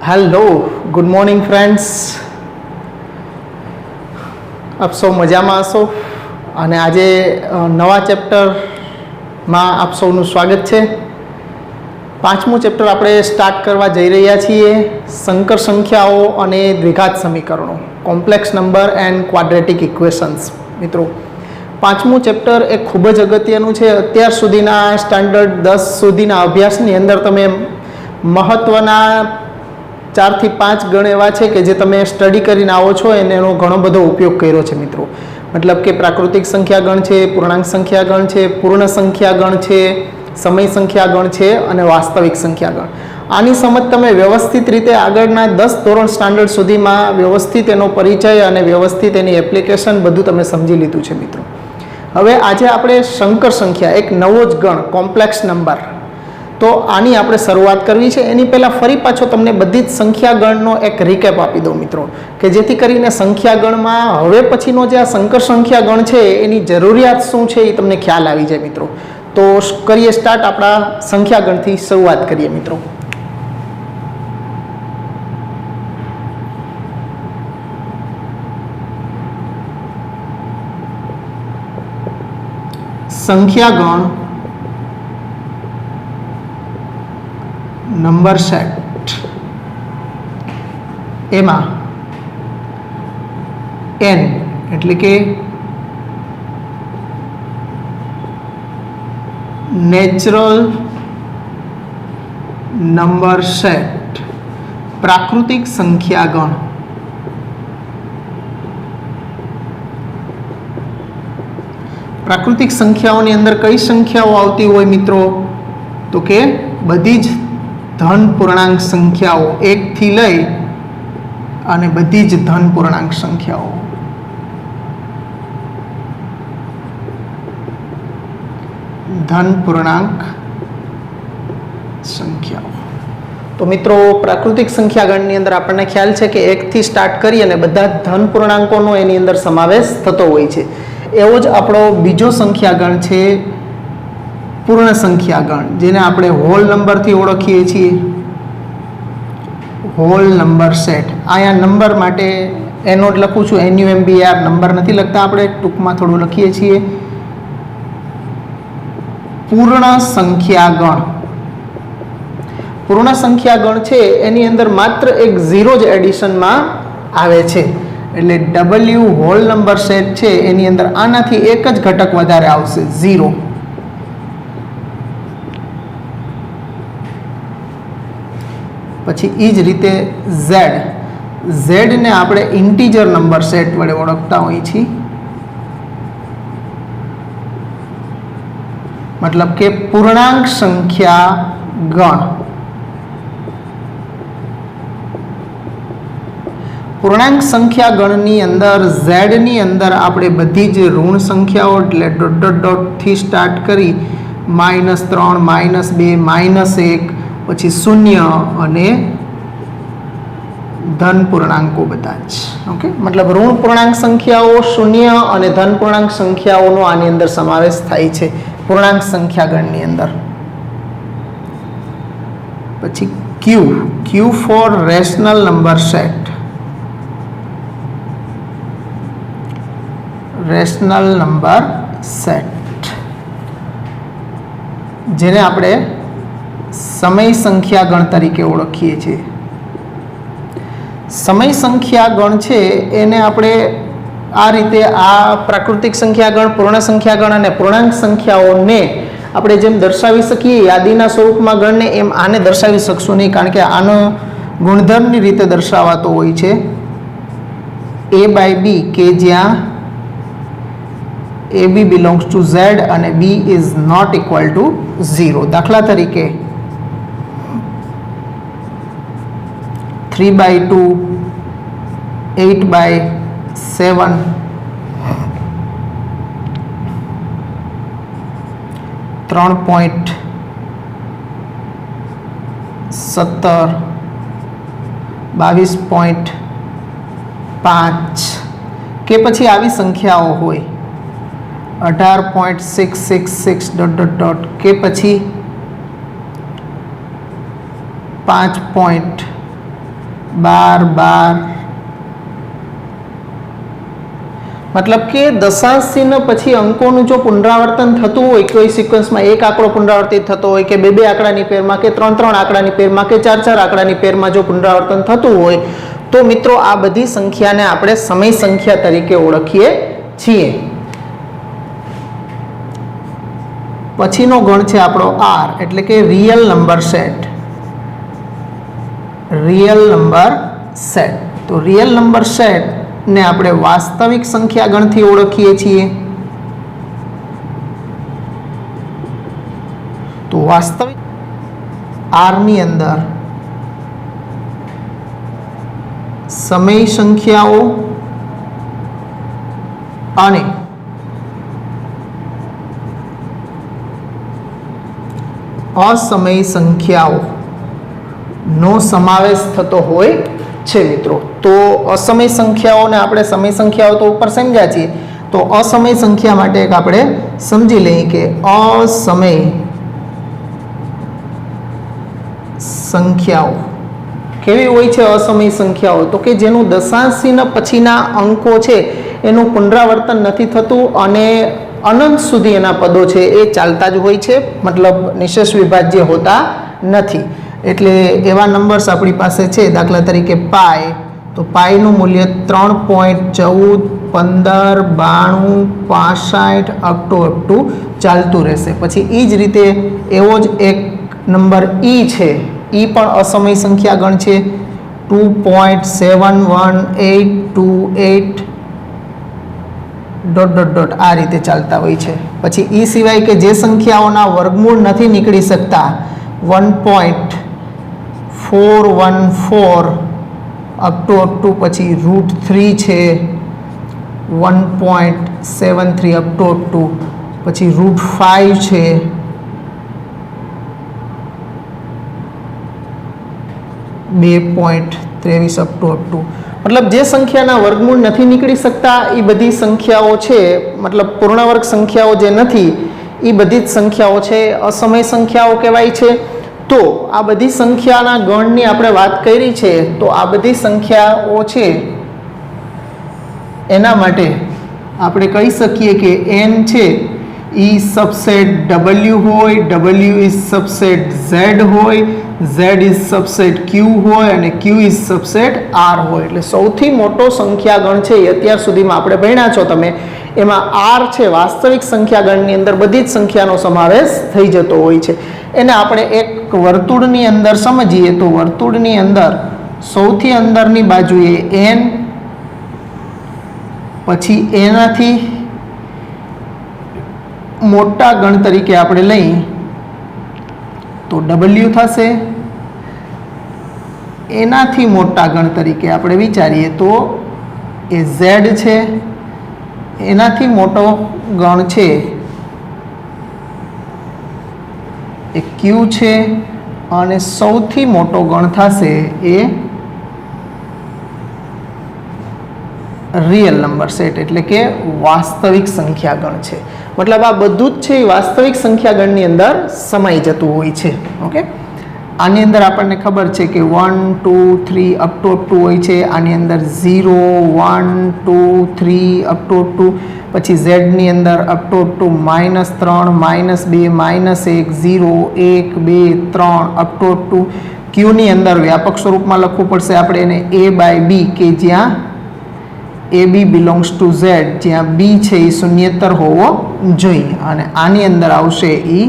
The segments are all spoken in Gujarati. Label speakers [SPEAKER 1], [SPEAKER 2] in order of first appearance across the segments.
[SPEAKER 1] Hello, good morning friends. આપ સૌ મજામાં હશો અને આજે નવા ચેપ્ટરમાં આપ સૌનું સ્વાગત છે. પાંચમું ચેપ્ટર આપણે સ્ટાર્ટ કરવા જઈ રહ્યા છીએ, સંકર સંખ્યાઓ અને દ્વિઘાત સમીકરણો, complex number and quadratic equations. મિત્રો, પાંચમું ચેપ્ટર એ ખૂબ જ અગત્યનું છે. અત્યાર સુધીના સ્ટાન્ડર્ડ 10 સુધીના અભ્યાસની અંદર તમે મહત્ત્વના 4 થી 5 ગણ એવા છે કે જે તમે સ્ટડી કરીને આવો છો અને એનો ઘણો બધો ઉપયોગ કર્યો છે. મિત્રો, મતલબ કે પ્રાકૃતિક સંખ્યા ગણ છે, પૂર્ણાંક સંખ્યા ગણ છે, પૂર્ણ સંખ્યા ગણ છે, સમય સંખ્યા ગણ છે અને વાસ્તવિક સંખ્યા ગણ. આની સમજ તમે વ્યવસ્થિત રીતે આગળના 10 ધોરણ સ્ટાન્ડર્ડ સુધીમાં વ્યવસ્થિત એનો પરિચય અને વ્યવસ્થિત એની એપ્લિકેશન બધું તમે સમજી લીધું છે. મિત્રો, હવે આજે આપણે સંકર સંખ્યા, એક નવો જ ગણ, કોમ્પ્લેક્સ નંબર, તો આની આપણે શરૂઆત કરવી છે. એની પહેલાં ફરી પાછો તમને બધી જ સંખ્યા ગણનો એક રિકેપ આપી દઉં મિત્રો, કે જેથી કરીને સંખ્યા ગણમાં હવે પછીનો જે આ સંકર સંખ્યા ગણ છે એની જરૂરિયાત શું છે એ તમને ખ્યાલ આવી જાય. મિત્રો, તો કરીએ સ્ટાર્ટ, આપણા સંખ્યા ગણથી શરૂઆત કરીએ. મિત્રો, સંખ્યા ગણ નંબર સેટ, એમાં n એટલે કે નેચરલ નંબર સેટ, પ્રાકૃતિક સંખ્યા ગણ. પ્રાકૃતિક સંખ્યાઓની અંદર કઈ સંખ્યાઓ આવતી હોય મિત્રો? તો કે બધી જ ધન પૂર્ણાંક સંખ્યાઓ, 1 થી લઈ અને બધી જ ધન પૂર્ણાંક સંખ્યાઓ. ધન પૂર્ણાંક સંખ્યાઓ. તો મિત્રો, પ્રાકૃતિક સંખ્યા ગણની અંદર આપણને ખ્યાલ છે કે 1 થી સ્ટાર્ટ કરી અને બધા ધન પૂર્ણાંકોનો એની અંદર સમાવેશ થતો હોય છે. એવો જ આપણો બીજો સંખ્યા ગણ છે પૂર્ણ સંખ્યા ગણ, જેને આપણે હોલ નંબરથી ઓળખીએ છીએ, હોલ નંબર સેટ. અહીંયા નંબર માટે એનો જ લખું છું, NUMBR, નંબર નથી લખતા આપણે, ટૂંકમાં થોડું લખીએ છીએ. પૂર્ણ સંખ્યા ગણ. પૂર્ણ સંખ્યા ગણ છે એની અંદર માત્ર એક 0 જ એડિશનમાં આવે છે, એટલે W હોલ નંબર સેટ છે એની અંદર આનાથી એક જ ઘટક વધારે આવશે, 0. પછી એ જ રીતે Z ને આપણે ઇન્ટીજર નંબર સેટ વડે ઓળખતા હોઈએ છીએ, મતલબ કે પૂર્ણાંક સંખ્યા ગણ. પૂર્ણાંક સંખ્યા ગણની અંદર Z ની અંદર આપણે બધી જ ઋણ સંખ્યાઓ, એટલે ડોટ ડોટ ડોટથી સ્ટાર્ટ કરી -3, -2, -1, પછી 0 અને ધન પૂર્ણાંકો બધા જ. ઓકે, મતલબ ઋણ પૂર્ણાંક સંખ્યાઓ, 0 અને ધન પૂર્ણાંક સંખ્યાઓનો આની અંદર સમાવેશ થાય છે પૂર્ણાંક સંખ્યા ગણની અંદર. પછી Q for rational number set. Rational number set, જેને આપણે સમય સંખ્યા ગણ તરીકે ઓળખીએ છીએ. સમય સંખ્યા ગણ છે એને આપણે આ રીતે, આ પ્રાકૃતિક સંખ્યા ગણ, પૂર્ણ સંખ્યા ગણ અને પૂર્ણાંક સંખ્યાઓને આપણે જેમ દર્શાવી શકીએ યાદીના સ્વરૂપમાં ગણને, એમ આને દર્શાવી શકશું નહીં, કારણ કે આનો ગુણધર્મની રીતે દર્શાવાતો હોય છે A/B, કે જ્યાં AB belongs to Z અને B is not equal to 0. દાખલા તરીકે 3/2, 8/7, 3.17, 22.5 કે પછી આવી સંખ્યાઓ હોય, 18.666 ડોટ ડોટ ડોટ કે પછી 5. 12 12 मतलब કે દશાંશ ચિહ્ન પછી અંકોનું જો પુનરાવર્તન થતું હોય, કોઈ સિક્વન્સમાં એક આંકડો પુનરાવર્તિત થતો હોય કે બે આંકડાની પેરમાં કે ત્રણ આંકડાની પેરમાં કે ચાર આંકડાની પેરમાં જો પુનરાવર્તન થતું હોય તો મિત્રો આ બધી સંખ્યાને આપણે સમય સંખ્યા તરીકે ઓળખીએ છીએ. પછીનો ગણ છે આપણો R એટલે કે real number set. Real number set, તો રિયલ નંબર સેટ ને આપણે વાસ્તવિક સંખ્યા ગણથી ઓળખીએ છીએ. તો વાસ્તવિક R ની અંદર સમય સંખ્યાઓ અને અસમય સંખ્યાઓ નો સમાવેશ થતો હોય છે મિત્રો. તો અસમય સંખ્યાઓને આપણે સમય સંખ્યાઓ તો ઉપર સમજ્યા છીએ, તો અસમય સંખ્યા માટે એક આપણે સમજી લઈએ કે અસમય સંખ્યાઓ કેવી હોય છે. અસમય સંખ્યાઓ તો કે જેનું દશાંશ ચિહ્ન પછીના અંકો છે એનું પુનરાવર્તન નથી થતું અને અનંત સુધી એના પદો છે એ ચાલતા જ હોય છે, મતલબ નિશેષ વિભાજ્ય હોતા નથી. એટલે એવા નંબર્સ આપણી પાસે છે, દાખલા તરીકે પાય, તો પાયનું મૂલ્ય 3.14 15 92 65 અપ ટુ ચાલતું રહેશે. પછી એ જ રીતે એવો જ એક નંબર ઈ છે, ઈ પણ અસમય સંખ્યા ગણ છે. 2.71828 ડોટ ડોટ ડોટ આ રીતે ચાલતા હોય છે. પછી ઈ સિવાય કે જે સંખ્યાઓના વર્ગમૂળ નથી નીકળી શકતા 1.414 અપ ટુ પછી √3 છે, 1.73 અપ ટુ પછી √5 છે, 2.23 અપ ટુ મતલબ જે સંખ્યાના વર્ગમૂળ નથી નીકળી શકતા એ બધી સંખ્યાઓ છે, મતલબ પૂર્ણ વર્ગ સંખ્યાઓ જે નથી એ બધી જ સંખ્યાઓ છે અસમય સંખ્યાઓ કહેવાય છે. તો આ બધી સંખ્યાના ગણની આપણે વાત કરી છે, તો આ બધી સંખ્યાઓ છે એના માટે આપણે કહી શકીએ કે n છે એ સબસેટ W હોય, W ઇઝ સબસેટ Z હોય, Z ઇઝ સબસેટ Q હોય અને Q ઇઝ સબસેટ R હોય. એટલે સૌથી મોટો સંખ્યા ગણ છે એ અત્યાર સુધીમાં આપણે ભણ્યા છો તમે, એમાં R છે વાસ્તવિક સંખ્યા ગણની અંદર બધી જ સંખ્યાનો સમાવેશ થઈ જતો હોય છે. એને આપણે એક વર્તુળની અંદર સમજીએ તો વર્તુળની અંદર સૌથી અંદરની બાજુએ n, પછી એનાથી મોટા ગણ તરીકે આપણે લઈ તો W થશે, એનાથી મોટા ગણ તરીકે આપણે વિચારીએ તો એ Z છે, એનાથી મોટો ગણ છે એ Q છે અને સૌથી મોટો ગણ થશે એ રિયલ નંબર સેટ એટલે કે વાસ્તવિક સંખ્યા ગણ છે. મતલબ આ બધું જ છે એ વાસ્તવિક સંખ્યા ગણની અંદર સમાઈ જતું હોય છે. ઓકે, આની અંદર આપણને ખબર છે કે 1 2 3 અપ ટુ હોય છે. આની અંદર 0 1 2 3 અપ ટુ પછી Z ની અંદર up to -3 -2 -1 0 1 2 3 up to Q ની અંદર વ્યાપક સ્વરૂપમાં લખવું પડશે આપણે એને A/B કે જ્યાં AB બિલોંગ્સ ટુ Z, જ્યાં B છે એ શૂન્યેતર હોવો જોઈએ. અને આની અંદર આવશે એ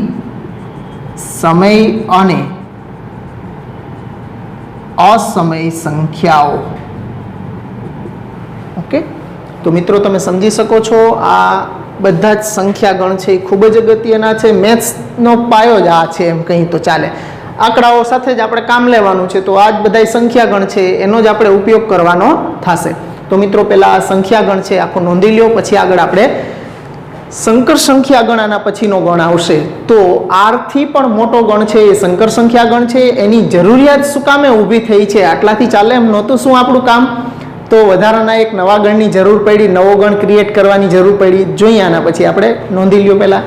[SPEAKER 1] સમય અને અસમય સંખ્યાઓ. ઓકે, તો મિત્રો તમે સમજી શકો છો આ બધા જ સંખ્યા ગણ છે એ ખૂબ જ અગત્યના છે. મેથ્સનો પાયો જ આ છે એમ કહી તો ચાલે. આંકડાઓ સાથે જ આપણે કામ લેવાનું છે, તો આ જ બધા સંખ્યા ગણ છે એનો જ આપણે ઉપયોગ કરવાનો થશે. તો મિત્રો પહેલાં આ સંખ્યા ગણ છે આખું નોંધી લ્યો, પછી આગળ આપણે સંકર સંખ્યા ગણ આના પછીનો ગણ આવશે. તો R થી પણ મોટો ગણ છે એ સંકર સંખ્યા ગણ છે. એની જરૂરિયાત શું કામે ઊભી થઈ છે? આટલાથી ચાલે એમ નહોતું શું આપણું કામ? તો વધારાના એક નવા ગણની જરૂર પડી, નવો ગણ ક્રિએટ કરવાની જરૂર પડી. જોઈએ આના પછી આપણે નોંધી લ્યો પહેલાં.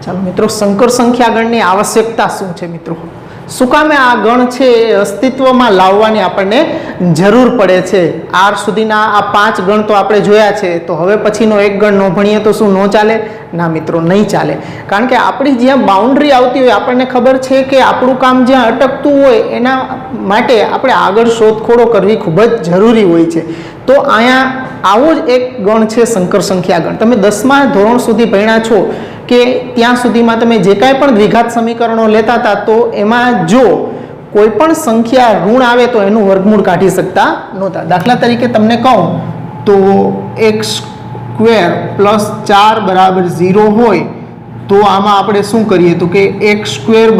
[SPEAKER 1] ચાલો મિત્રો, સંકર સંખ્યા ગણની આવશ્યકતા શું છે મિત્રો? શું કામે આ ગણ છે એ અસ્તિત્વમાં લાવવાની આપણને જરૂર પડે છે. આર સુધીના આ 5 ગણ તો આપણે જોયા છે, તો હવે પછીનો એક ગણ ન ભણીએ તો શું ન ચાલે? ના મિત્રો, નહીં ચાલે. કારણ કે આપણી જ્યાં બાઉન્ડ્રી આવતી હોય, આપણને ખબર છે કે આપણું કામ જ્યાં અટકતું હોય એના માટે આપણે આગળ શોધખોળો કરવી ખૂબ જ જરૂરી હોય છે. તો અહીંયા આવો જ એક ગણ છે સંકર સંખ્યા ગણ. તમે 10મા ધોરણ સુધી ભણ્યા છો કે ત્યાં સુધીમાં તમે જે કાંઈ પણ દ્વિઘાત સમીકરણો લેતા હતા, તો એમાં જો કોઈ પણ સંખ્યા ઋણ આવે તો એનું વર્ગમૂળ કાઢી શકતા નહોતા. દાખલા તરીકે તમને કહું તો x² + 4 = 0 હોય તો આમાં આપણે શું કરીએ તો કે x² =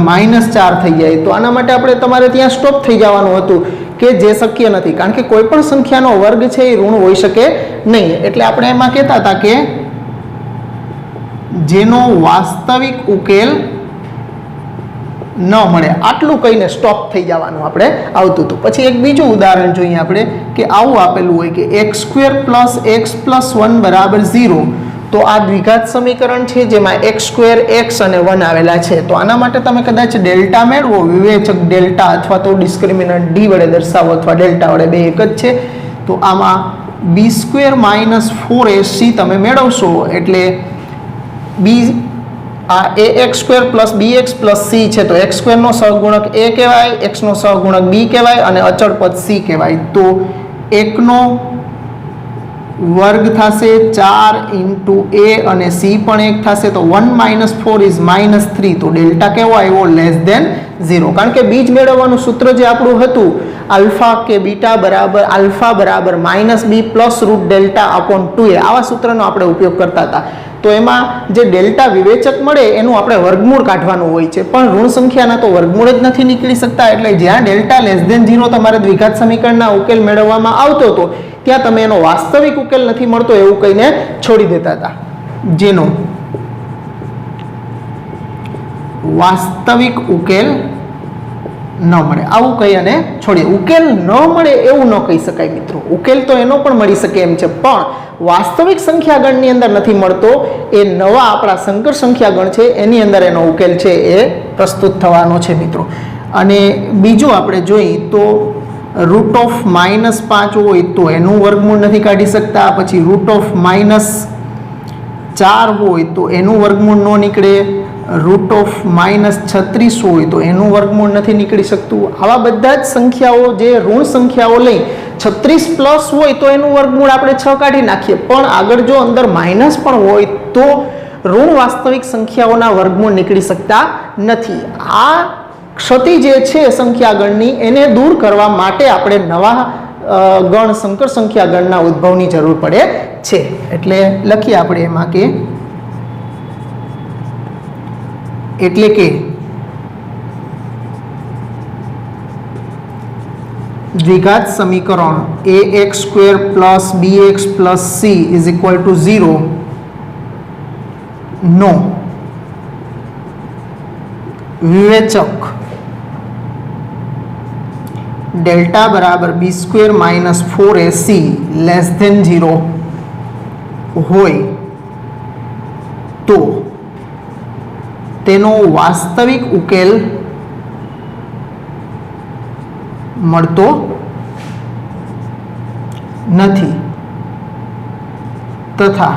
[SPEAKER 1] -4 થઈ જાય. તો આના માટે આપણે તમારે ત્યાં સ્ટોપ થઈ જવાનું હતું કે જે શક્ય નથી, કારણ કે કોઈ પણ સંખ્યાનો વર્ગ છે એ ઋણ હોઈ શકે નહીં. એટલે આપણે એમાં કહેતા હતા કે જેનો વાસ્તવિક ઉકેલ ન મળે, આટલું કહીને સ્ટોપ થઈ જવાનું આપણે આવતું હતું. પછી એક બીજું ઉદાહરણ જોઈએ આપણે કે આવું આપેલું હોય કે x² + x + 1 = 0. તો આ દ્વિઘાત સમીકરણ છે જેમાં x² x અને 1 આવેલા છે. તો આના માટે તમે કદાચ ડેલ્ટા મેળવો, વિવેચક ડેલ્ટા અથવા તો ડિસ્ક્રિમિનન્ટ d વડે દર્શાવો અથવા ડેલ્ટા વડે, બે એક જ છે. તો આમાં b² - 4ac તમે મેળવશો એટલે આ ax² + bx + c છે. તો x² નો સહગુણક a કહેવાય, x નો સહગુણક b કહેવાય અને અચળ પદ c કહેવાય. તો 1 નો વર્ગ થશે 4 × a અને c પણ 1 થશે. તો 1 - 4 = -3. તો ડેલ્ટા કેવો આવ્યો? <0. કારણ કે બીજ મેળવવાનું સૂત્ર જે આપણું હતું આલ્ફા કે બીટા બરાબર આલ્ફા બરાબર -b + √delta/2a, આવા સૂત્રનો આપણે ઉપયોગ કરતા હતા. તો એમાં જે ડેલ્ટા વિવેચક મળે એનું આપણે વર્ગમૂળ કાઢવાનું હોય છે, પણ ઋણ સંખ્યાના તો વર્ગમૂળ જ નથી નીકળી શકતા. એટલે જ્યાં ડેલ્ટા <0 તમારે દ્વિઘાત સમીકરણના ઉકેલ મેળવવામાં આવતો હતો ત્યાં તમે એનો વાસ્તવિક ઉકેલ નથી મળતો એવું કહીને છોડી દેતા હતા. જેનો વાસ્તવિક ઉકેલ ન મળે આવું કહી અને છોડીએ. ઉકેલ ન મળે એવું ન કહી શકાય મિત્રો. ઉકેલ તો એનો પણ મળી શકે એમ છે, પણ વાસ્તવિક સંખ્યા ગણની અંદર નથી મળતો. એ નવા આપણા સંકર સંખ્યા ગણ છે એની અંદર એનો ઉકેલ છે એ પ્રસ્તુત થવાનો છે મિત્રો. અને બીજું આપણે જોઈએ તો √−5 હોય તો એનું વર્ગમૂળ નથી કાઢી શકતા. પછી √−4 હોય તો એનું વર્ગમૂળ ન નીકળે. √−36 હોય તો એનું વર્ગમૂળ નથી નીકળી શકતું. આવા બધા જ સંખ્યાઓ જે ઋણ સંખ્યાઓ લઈ 36+ હોય તો એનું વર્ગમૂળ આપણે 6 કાઢી નાખીએ, પણ આગળ જો અંદર માઇનસ પણ હોય તો ઋણ વાસ્તવિક સંખ્યાઓના વર્ગમૂળ નીકળી શકતા નથી. આ ક્ષતિ જે છે સંખ્યા ગણની એને દૂર કરવા માટે આપણે નવા ગણ સંકર સંખ્યા ગણના ઉદ્ભવની જરૂર પડે છે. એટલે લખીએ આપણે એમાં કે એટલે કે દ્વિઘાત સમીકરણ ax² + bx + c = 0 નો વિવેચક ડેલ્ટા બરાબર b² - 4ac <0 હોય તો તેનો વાસ્તવિક ઉકેલ મળતો નથી તથા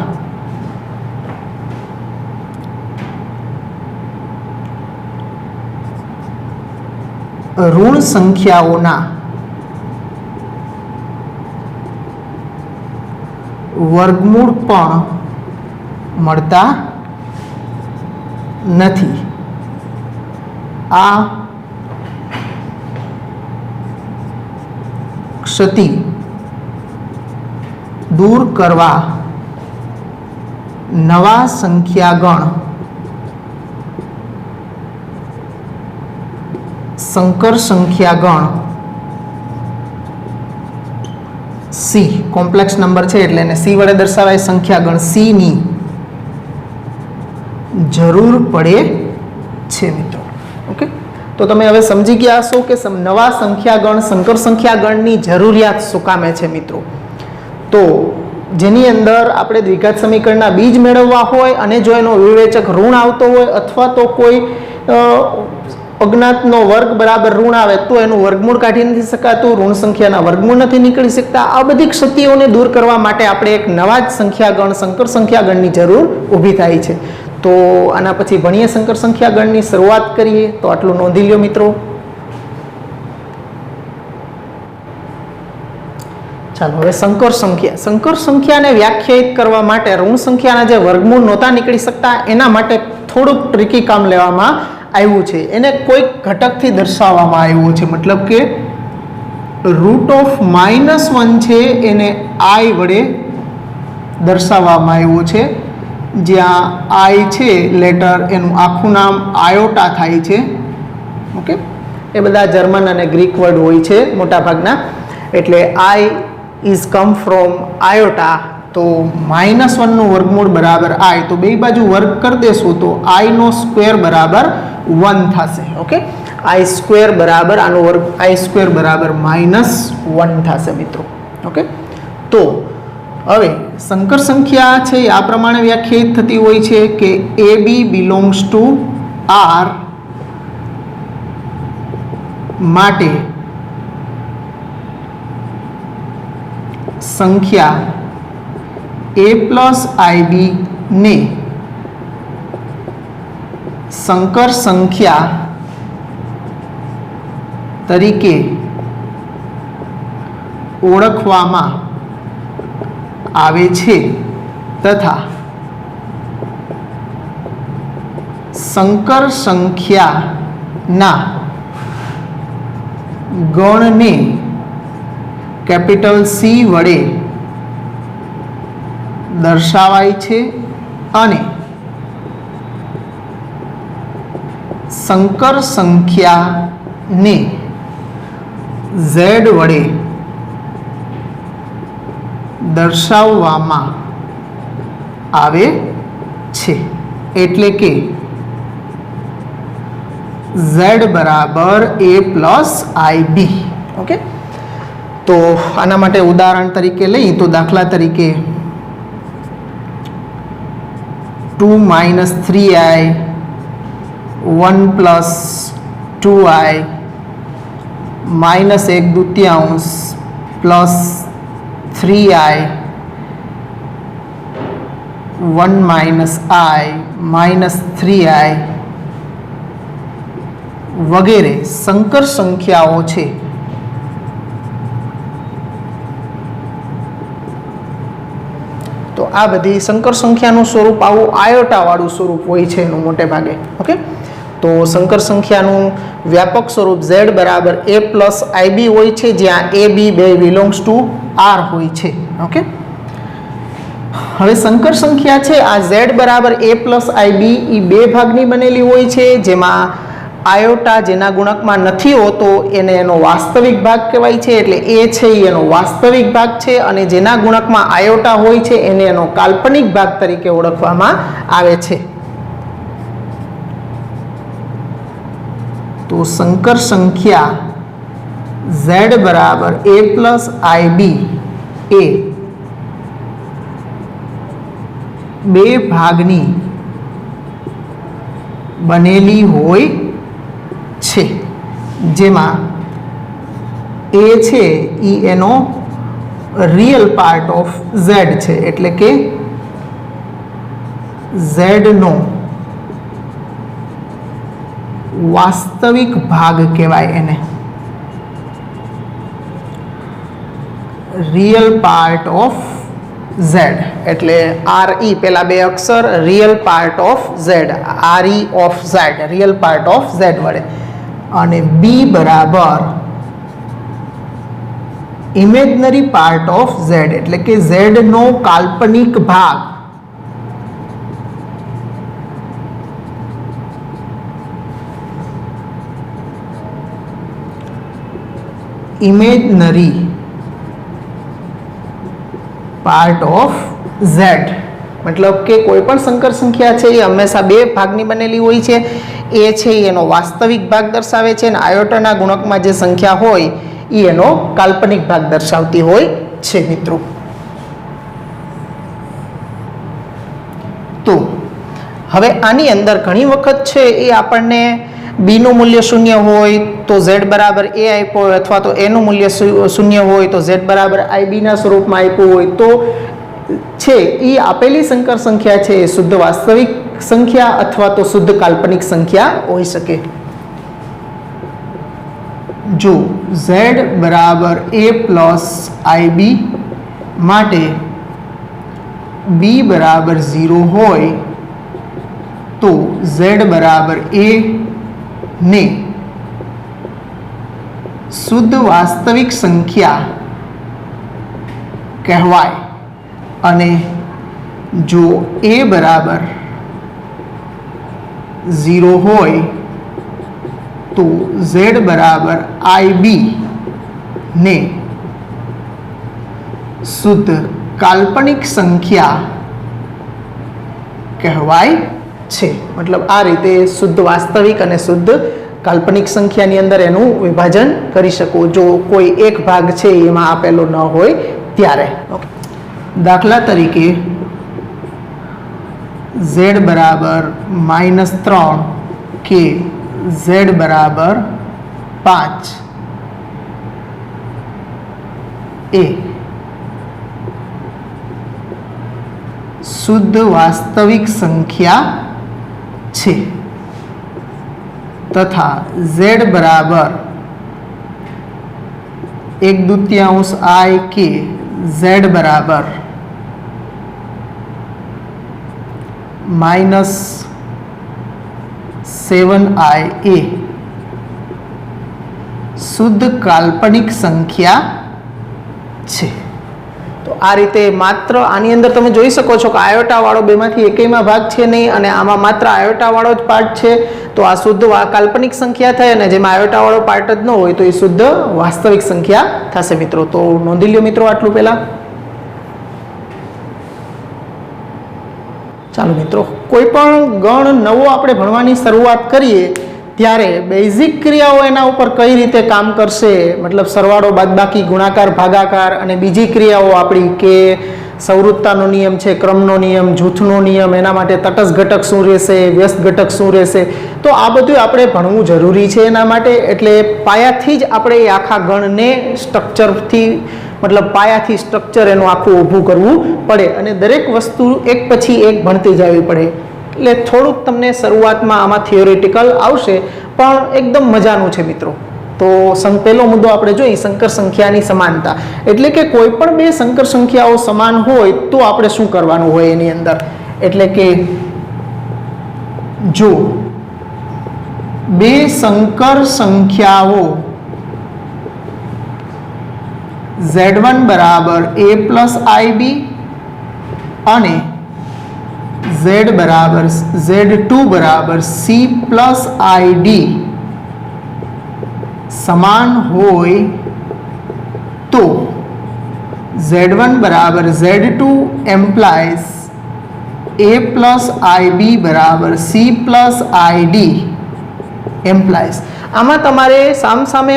[SPEAKER 1] ઋણ સંખ્યાઓના વર્ગમૂળ પણ મળતા નથી. આ ક્ષતિ દૂર કરવા નવા સંખ્યા ગણ સંકર સંખ્યા ગણ સી, કોમ્પ્લેક્સ નંબર છે એટલે એને સી વડે દર્શાવાય, સંખ્યા ગણ સી ની જરૂર પડે છે મિત્રો. ઓકે, તો તમે હવે સમજી ગયા હશો કે નવા સંખ્યા ગણ સંકર સંખ્યા ગણની જરૂરિયાત શું કામે છે મિત્રો. તો જેની અંદર આપણે દ્વિઘાત સમીકરણના બીજ મેળવવા હોય અને જો એનો વિવેચક ઋણ આવતો હોય અથવા તો કોઈ અજ્ઞાતનો વર્ગ બરાબર ઋણ આવે તો એનું વર્ગમૂળ કાઢી નથી શકાતું, ઋણ સંખ્યાના વર્ગમૂળ નથી નીકળી શકતા. આ બધી ક્ષતિઓને દૂર કરવા માટે આપણે એક નવા જ સંખ્યાગણ સંકર સંખ્યાગણની જરૂર ઊભી થાય છે. તો આના પછી ભણીએ સંકર સંખ્યાગણની શરૂઆત કરીએ. તો આટલું નોંધી લ્યો મિત્રો. ચાલો હવે સંકર સંખ્યાને વ્યાખ્યાયિત કરવા માટે ઋણ સંખ્યાના જે વર્ગમૂળ નહોતા નીકળી શકતા એના માટે થોડુંક ટ્રિકી કામ લેવામાં આવ્યું છે. એને કોઈક ઘટકથી દર્શાવવામાં આવ્યું છે. મતલબ કે √-1 છે એને i વડે દર્શાવવામાં આવ્યું છે. જ્યાં i છે લેટર એનું આખું નામ આયોટા થાય છે. ઓકે, એ બધા જર્મન અને ગ્રીક વર્ડ હોય છે મોટાભાગના. એટલે i is come from iota. તો -1 નું વર્ગમૂળ બરાબર i. તો બે બાજુ વર્ગ કરી દેશું તો i નો સ્ક્વેર બરાબર 1 થશે. ઓકે, i સ્ક્વેર બરાબર આનો વર્ગ i સ્ક્વેર બરાબર -1 થશે મિત્રો. ઓકે, તો હવે સંકર સંખ્યા છે આ પ્રમાણે વ્યાખ્યાયિત થતી હોય છે કે AB belongs to R માટે સંખ્યા a + ib ને સંકર સંખ્યા તરીકે ઓળખવામાં આવે છે તથા સંકર સંખ્યાના ગણને કેપિટલ C વડે દર્શાવાય છે અને સંકર સંખ્યાને Z વડે દર્શાવવામાં આવે છે. એટલે કે Z બરાબર a + ib. ઓકે, તો આના માટે ઉદાહરણ તરીકે લઈએ તો દાખલા તરીકે 2 - 3i 1 + 2i -1/2 + 3i 1 - i -3i વગેરે સંકર સંખ્યાઓ છે. તો આ બધી સંકર સંખ્યાનું સ્વરૂપ આવું આયોટાવાળું સ્વરૂપ હોય છે એનું મોટે ભાગે. ઓકે, તો સંકર સંખ્યાનું વ્યાપક સ્વરૂપ Z બરાબર a + ib હોય છે, જ્યાં ab બે બિલોંગ્સ ટુ R હોય છે. ઓકે, હવે સંકર સંખ્યા છે આ Z બરાબર a + ib એ બે ભાગની બનેલી હોય છે, જેમાં આયોટા જેના ગુણકમાં નથી હોતો એને એનો વાસ્તવિક ભાગ કહેવાય છે. એટલે એ છે એનો વાસ્તવિક ભાગ છે અને જેના ગુણકમાં આયોટા હોય છે એને એનો કાલ્પનિક ભાગ તરીકે ઓળખવામાં આવે છે. તો સંકર સંખ્યા Z બરાબર a + ib એ બે ભાગની બનેલી હોય છે, જેમાં a છે એ એનો રિયલ પાર્ટ ઓફ Z છે. એટલે કે Z નો વાસ્તવિક ભાગ કહેવાય એને. રિયલ પાર્ટ ઓફ Z એટલે RE પેલા બે અક્ષર real part of Z, RE of Z, real part of Z વડે. અને B બરાબર ઇમેજનરી પાર્ટ ઓફ Z એટલે કે Z નો કાલ્પનિક ભાગ. ઇમેજનરી પાર્ટ ઓફ Z મતલબ કે કોઈ પણ સંકર સંખ્યા છે એ હંમેશા બે ભાગની બનેલી હોય છે. એ છે એનો વાસ્તવિક ભાગ દર્શાવે છે અને આયોટાના ગુણકમાં જે સંખ્યા હોય એ એનો કાલ્પનિક ભાગ દર્શાવતી હોય છે મિત્રો. તો હવે આની અંદર ઘણી વખત છે એ આપણને બીનું મૂલ્ય શૂન્ય હોય તો ઝેડ બરાબર એ આપ્યો હોય, અથવા તો એનું મૂલ્ય શૂન્ય હોય તો ઝેડ બરાબર આઈબીના સ્વરૂપમાં આપ્યું હોય, તો છે એ આપેલી સંકર સંખ્યા છે એ શુદ્ધ વાસ્તવિક સંખ્યા અથવા તો શુદ્ધ કાલ્પનિક સંખ્યા હોઈ શકે. જો ઝેડ બરાબર એ પ્લસ આઈબી માટે બી બરાબર 0 હોય તો ઝેડ બરાબર એ ને શુદ્ધ વાસ્તવિક સંખ્યા કહેવાય, અને જો એ બરાબર 0 હોય તો ઝેડ બરાબર આઈબી ને શુદ્ધ કાલ્પનિક સંખ્યા કહેવાય છે. મતલબ આ રીતે શુદ્ધ વાસ્તવિક અને શુદ્ધ કાલ્પનિક સંખ્યાની અંદર એનું વિભાજન કરી શકો, જો કોઈ એક ભાગ છે એમાં આપેલો ન હોય ત્યારે. ઓકે, દાખલા તરીકે ઝેડ બરાબર -3 કે ઝેડ બરાબર 5 એ શુદ્ધ વાસ્તવિક સંખ્યા છે, તથા ઝેડ બરાબર 1/2 i કે ઝેડ બરાબર -7i એ શુદ્ધ કાલ્પનિક સંખ્યા છે. તો આ રીતે માત્ર આની અંદર તમે જોઈ શકો છો કે આયોટા વાળો બેમાંથી એકેયમાં ભાગ છે નહીં, અને આમાં માત્ર આયોટા વાળો જ પાર્ટ છે, તો આ શુદ્ધ કાલ્પનિક સંખ્યા થાય, અને જેમાં આયોટા વાળો પાર્ટ જ ન હોય તો એ શુદ્ધ વાસ્તવિક સંખ્યા થશે મિત્રો. તો નોંધી લ્યો મિત્રો આટલું પહેલા. ચાલો મિત્રો, કોઈ પણ ગણ નવો આપણે ભણવાની શરૂઆત કરીએ ત્યારે બેઝિક ક્રિયાઓ એના ઉપર કઈ રીતે કામ કરશે, મતલબ સરવાળો, બાદબાકી, ગુણાકાર, ભાગાકાર, અને બીજી ક્રિયાઓ આપણી કે સંવૃત્તાનો નિયમ છે, ક્રમનો નિયમ, જૂથનો નિયમ, એના માટે તટસ્થ ઘટક શું રહેશે, વ્યસ્ત ઘટક શું રહેશે, તો આ બધું આપણે ભણવું જરૂરી છે એના માટે. એટલે પાયાથી જ આપણે એ આખા ગણને સ્ટ્રક્ચરથી, મતલબ પાયાથી સ્ટ્રક્ચર એનું આખું ઊભું કરવું પડે, અને દરેક વસ્તુ એક પછી એક ભણતી જવી પડે. એટલે થોડુંક તમને શરૂઆતમાં આમાં થિયોરિટિકલ આવશે, પણ એકદમ મજાનું છે મિત્રો. તો પહેલો મુદ્દો આપણે જોઈએ સંકર સંખ્યાની સમાનતા. એટલે કે કોઈ પણ બે સંકર સંખ્યાઓ સમાન હોય તો આપણે શું કરવાનું હોય એની અંદર. એટલે કે જો બે સંકર સંખ્યાઓ Z1 બરાબર a પ્લસ આઈબી અને Z બરાબર Z2 બરાબર c પ્લસ આઈડી સમાન હોય તો Z1 બરાબર Z2 એમ્પ્લાઇઝ a પ્લસ આઈબી બરાબર c પ્લસ આઈડી એમ્પ્લાઇઝ. આમાં તમારે સામસામે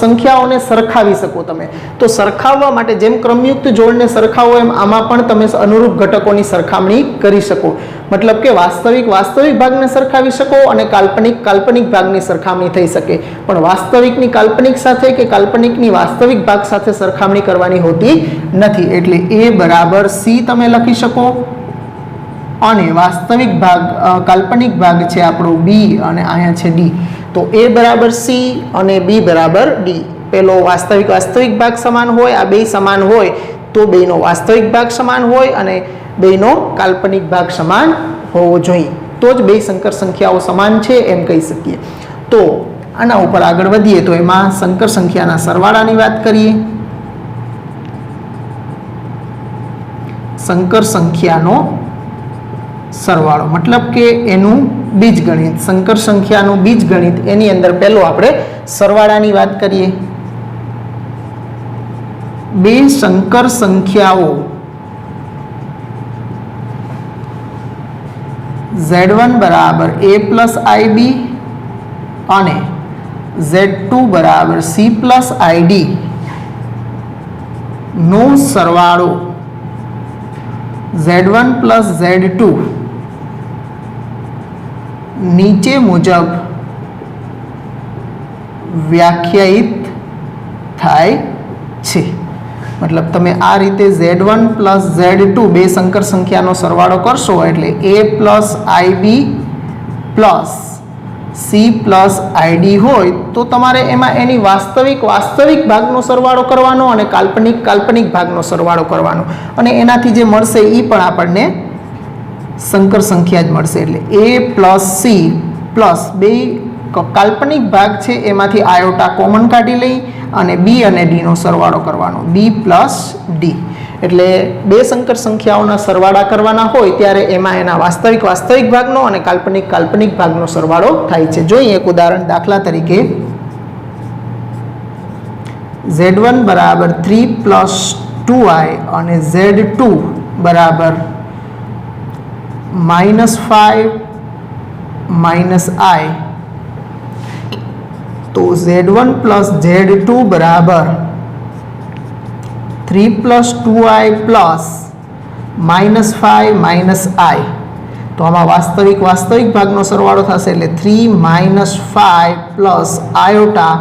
[SPEAKER 1] સંખ્યાઓને સરખાવી શકો તમે. તો સરખાવવા માટે જેમ ક્રમયુક્ત જોડને સરખાવો એમ આમાં પણ તમે અનુરૂપ ઘટકોની સરખામણી કરી શકો. મતલબ કે વાસ્તવિક ભાગને સરખાવી શકો અને કાલ્પનિક ભાગની સરખામણી થઈ શકે, પણ વાસ્તવિકની કાલ્પનિક સાથે કે કાલ્પનિકની વાસ્તવિક ભાગ સાથે સરખામણી કરવાની હોતી નથી. એટલે a બરાબર c તમે લખી શકો, અને વાસ્તવિક ભાગ કાલ્પનિક ભાગ છે આપણો b, અને અહીંયા છે d. તો a બરાબર c અને b બરાબર d. પેલો વાસ્તવિક ભાગ સમાન હોય, આ બે સમાન હોય તો બેનો વાસ્તવિક ભાગ સમાન હોય અને બેનો કાલ્પનિક ભાગ સમાન હોવો જોઈએ, તો જ બે સંકર સંખ્યાઓ સમાન છે એમ કહી શકીએ. તો આના ઉપર આગળ વધીએ તો એમાં સંકર સંખ્યાના સરવાળાની વાત કરીએ. સંકર સંખ્યાનો સરવાળો મતલબ કે એનું બીજગણિત, સંકર સંખ્યાનું બીજગણિત, એની અંદર પહેલો આપણે સરવાળાની વાત કરીએ. બે સંકર સંખ્યાઓ Z1 બરાબર a પ્લસ આઈબી અને Z2 બરાબર c પ્લસ આઈડી નો સરવાળો Z1 પ્લસ Z2 નીચે મુજબ વ્યાખ્યાયિત થાય છે. મતલબ તમે આ રીતે Z1 પ્લસ Z2 બે સંકર સંખ્યાનો સરવાળો કરશો એટલે A plus IB plus C plus ID હોય તો તમારે એમાં એની વાસ્તવિક ભાગનો સરવાળો કરવાનો અને કાલ્પનિક ભાગનો સરવાળો કરવાનો અને એનાથી જે મળશે એ પણ આપણને સંકર સંખ્યા જ મળશે. એટલે A પ્લસ C પ્લસ બે કાલ્પનિક ભાગ છે એમાંથી આયોટા કોમન કાઢી લઈ અને B અને D નો સરવાળો કરવાનો, B પ્લસ D. એટલે બે સંકર સંખ્યાઓના સરવાળા કરવાના હોય ત્યારે એમાં એના વાસ્તવિક ભાગનો અને કાલ્પનિક ભાગનો સરવાળો થાય છે. જોઈએ એક ઉદાહરણ. દાખલા તરીકે Z1 બરાબર 3 પ્લસ 2i અને Z2 બરાબર -5 માઇનસ i. તો Z1 પ્લસ Z2 બરાબર 3 plus 2i plus -5 minus i. તો આમાં વાસ્તવિક ભાગનો સરવાળો થશે એટલે 3 માઇનસ 5 પ્લસ આયોટા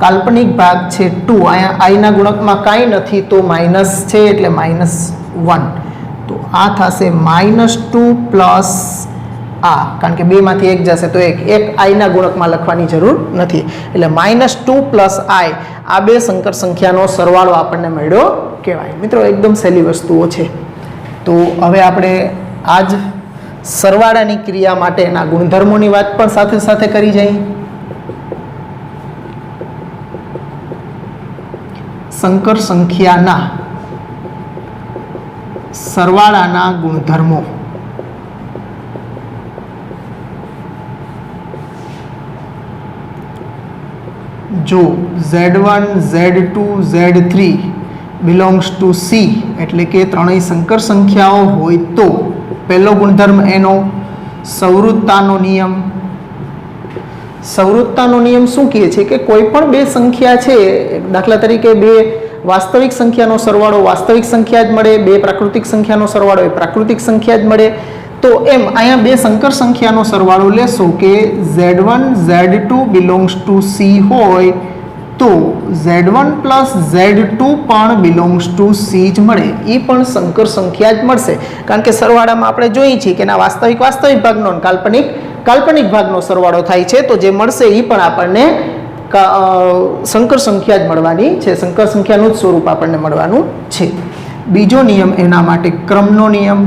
[SPEAKER 1] કાલ્પનિક ભાગ છે 2. અહીંયા આઈના ગુણકમાં કાંઈ નથી તો માઇનસ છે એટલે -1. તો આ થશે -2 પ્લસ આ, કારણ કે બેમાંથી એક જશે તો એક આઈના ગુણકમાં લખવાની જરૂર નથી એટલે -2 પ્લસ આઈ આ બે સંકર સંખ્યાનો સરવાળો આપણને મળ્યો કહેવાય. મિત્રો એકદમ સહેલી વસ્તુઓ છે. તો હવે આપણે આ જ સરવાળાની ક્રિયા માટેના ગુણધર્મોની વાત પણ સાથે સાથે કરી જઈએ. સંકર સંખ્યાના સરવાળાના ગુણધર્મો. જો Z1 Z2 Z3 belongs to C એટલે કે ત્રણેય સંકર સંખ્યાઓ હોય તો પહેલો ગુણધર્મ એનો સંવૃત્તાનો નિયમ. સંવૃત્તાનો નિયમ શું કહે છે કે કોઈ પણ બે સંખ્યા છે, દાખલા તરીકે બે વાસ્તવિક સંખ્યાનો સરવાળો વાસ્તવિક સંખ્યા જ મળે, બે પ્રાકૃતિક સંખ્યાનો સરવાળો એ પ્રાકૃતિક સંખ્યા જ મળે. તો એમ અહીંયા બે સંકર સંખ્યાનો સરવાળો લેશો કે Z1 Z2 belongs to C હોય તો Z1 પ્લસ Z2 પણ બિલોંગ્સ ટુ C જ મળે, એ પણ સંકર સંખ્યા જ મળશે. કારણ કે સરવાળામાં આપણે જોઈએ છીએ કે એના વાસ્તવિક ભાગનો કાલ્પનિક ભાગનો સરવાળો થાય છે તો જે મળશે એ પણ આપણને સંકર સંખ્યા જ મળવાની છે, સંકર સંખ્યાનું જ સ્વરૂપ આપણને મળવાનું છે. બીજો નિયમ એના માટે ક્રમનો નિયમ.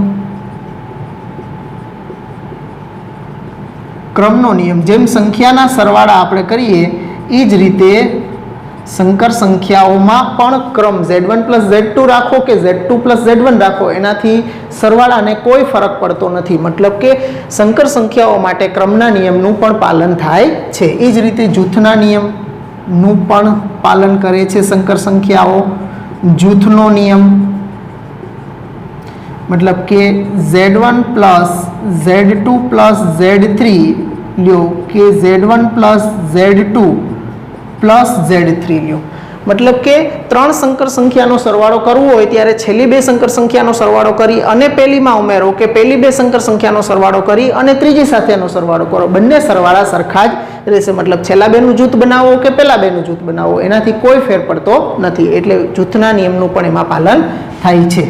[SPEAKER 1] ક્રમનો નિયમ જેમ સંખ્યાના સરવાળા આપણે કરીએ એ જ રીતે સંકર સંખ્યાઓમાં પણ ક્રમ Z1 પ્લસ Z2 રાખો કે Z2 પ્લસ Z1 રાખો એનાથી સરવાળાને કોઈ ફરક પડતો નથી. મતલબ કે સંકર સંખ્યાઓ માટે ક્રમના નિયમનું પણ પાલન થાય છે. એ જ રીતે જૂથના નિયમનું પણ પાલન કરે છે સંકર સંખ્યાઓ. જૂથનો નિયમ મતલબ કે Z1 plus Z2 plus Z3 લ્યો કે Z1 plus Z2 plus Z3 લ્યો. મતલબ કે ત્રણ સંકર સંખ્યાનો સરવાળો કરવો હોય ત્યારે છેલ્લી બે સંકર સંખ્યાનો સરવાળો કરી અને પહેલીમાં ઉમેરો કે પહેલી બે સંકર સંખ્યાનો સરવાળો કરી અને ત્રીજી સાથેનો સરવાળો કરો. બંને સરવાળા સરખા જ રહેશે. મતલબ છેલ્લા બેનું જૂથ બનાવો કે પહેલા બેનું જૂથ બનાવો એનાથી કોઈ ફેર પડતો નથી. એટલે જૂથના નિયમનું પણ એમાં પાલન થાય છે.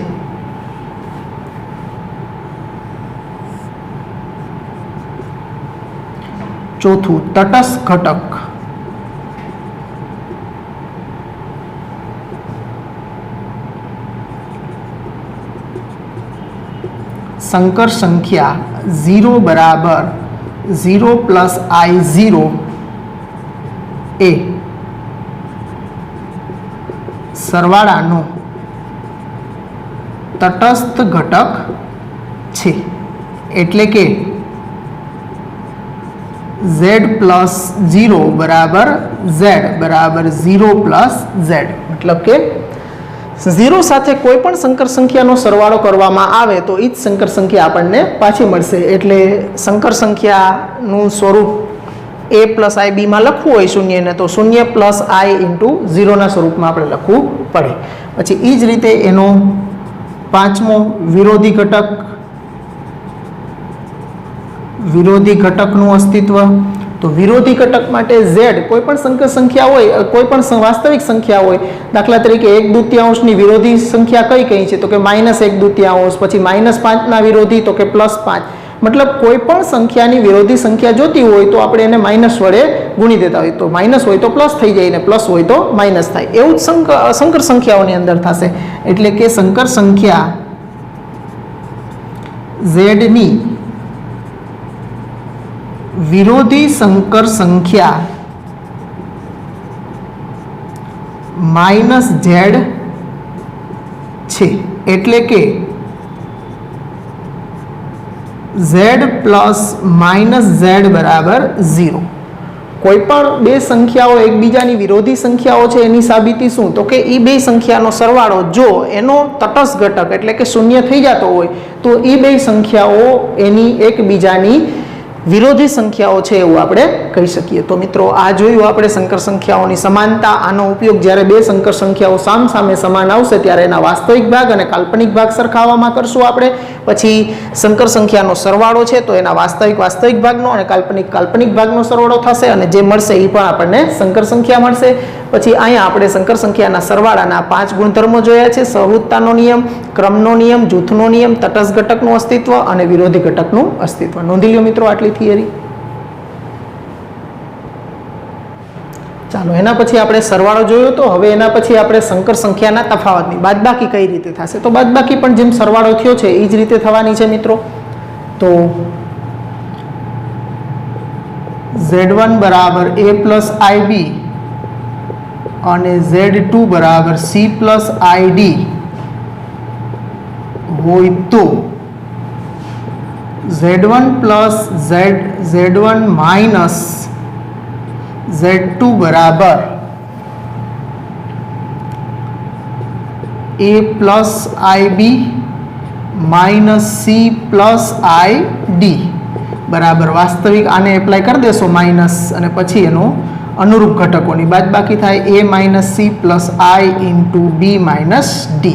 [SPEAKER 1] ચોથું તટસ્થ ઘટક. સંકર સંખ્યા 0 બરાબર 0 પ્લસ I0 એ સરવાળાનો તટસ્થ ઘટક છે. એટલે કે Z પ્લસ 0 બરાબર Z બરાબર 0 પ્લસ Z. મતલબ કે 0 સાથે કોઈ પણ સંકર સંખ્યાનો સરવાળો કરવામાં આવે તો એ જ સંકર સંખ્યા આપણને પાછી મળશે. એટલે સંકર સંખ્યાનું સ્વરૂપ A પ્લસ I બીમાં લખવું હોય શૂન્યને તો 0 પ્લસ I ઇન્ટુ 0ના સ્વરૂપમાં આપણે લખવું પડે. પછી એ જ રીતે એનો પાંચમો વિરોધી ઘટક. વિરોધી ઘટકનું અસ્તિત્વ તો વિરોધી ઘટક માટે z કોઈ પણ સંકર સંખ્યા હોય, કોઈ પણ વાસ્તવિક સંખ્યા હોય, દાખલા તરીકે 1/2 વિરોધી સંખ્યા કઈ છે તો કે -1/2, પછી -5 વિરોધી તો કે +5. મતલબ કોઈ પણ સંખ્યાની વિરોધી સંખ્યા જોતી હોય તો આપણે એને માઇનસ વડે ગુણી દેતા હોય, તો માઇનસ હોય તો પ્લસ થઈ જાય ને પ્લસ હોય તો માઇનસ થાય. એવું જ સંકર સંખ્યાઓની અંદર થશે. એટલે કે સંકર સંખ્યા z ની વિરોધી સંકર સંખ્યા -z છે. એટલે કે z પ્લસ -z બરાબર 0. કોઈ પણ બે સંખ્યાઓ એકબીજાની વિરોધી સંખ્યાઓ છે એની સાબિતી શું? તો કે એ બે સંખ્યાનો સરવાળો જો એનો તટસ્થ ઘટક એટલે કે શૂન્ય થઈ જતો હોય તો એ બે સંખ્યાઓ એની એકબીજાની વિરોધી સંખ્યાઓ છે એવું આપણે કહી શકીએ. તો મિત્રો આ જોયું આપણે સંકર સંખ્યાઓની સમાનતા. આનો ઉપયોગ જ્યારે બે સંકર સંખ્યાઓ સામસામે સમાન આવશે ત્યારે એના વાસ્તવિક ભાગ અને કાલ્પનિક ભાગ સરખાવવામાં કરશું આપણે. પછી સંકર સંખ્યાનો સરવાળો છે તો એના વાસ્તવિક ભાગનો અને કાલ્પનિક ભાગનો સરવાળો થશે અને જે મળશે એ પણ આપણને સંકર સંખ્યા મળશે. પછી અહીંયા આપણે સંકર સંખ્યાના સરવાળાના 5 ગુણધર્મો જોયા છે: સહૃદતાનો નિયમ, ક્રમનો નિયમ, જૂથનો નિયમ, તટસ્થ ઘટકનું અસ્તિત્વ અને વિરોધી ઘટકનું અસ્તિત્વ. નોંધી લો મિત્રો આટલી થિયરી. ચાલો એના પછી આપણે સરવાળો જોયો તો હવે એના પછી આપણે સંકર સંખ્યાના તફાવતની બાદબાકી કઈ રીતે થશે. તો બાદબાકી પણ જેમ સરવાળો થયો છે એ જ રીતે થવાની છે મિત્રો. તો z1 બરાબર a પ્લસ ib અને z2 બરાબર c પ્લસ id હોય તો z1 plus z1 minus z2 બરાબર a plus ib minus c plus id બરાબર વાસ્તવિક. આને એપ્લાય કરી દેશો માઇનસ અને પછી એનો અનુરૂપ ઘટકોની બાદબાકી થાય a minus c plus i into b minus d,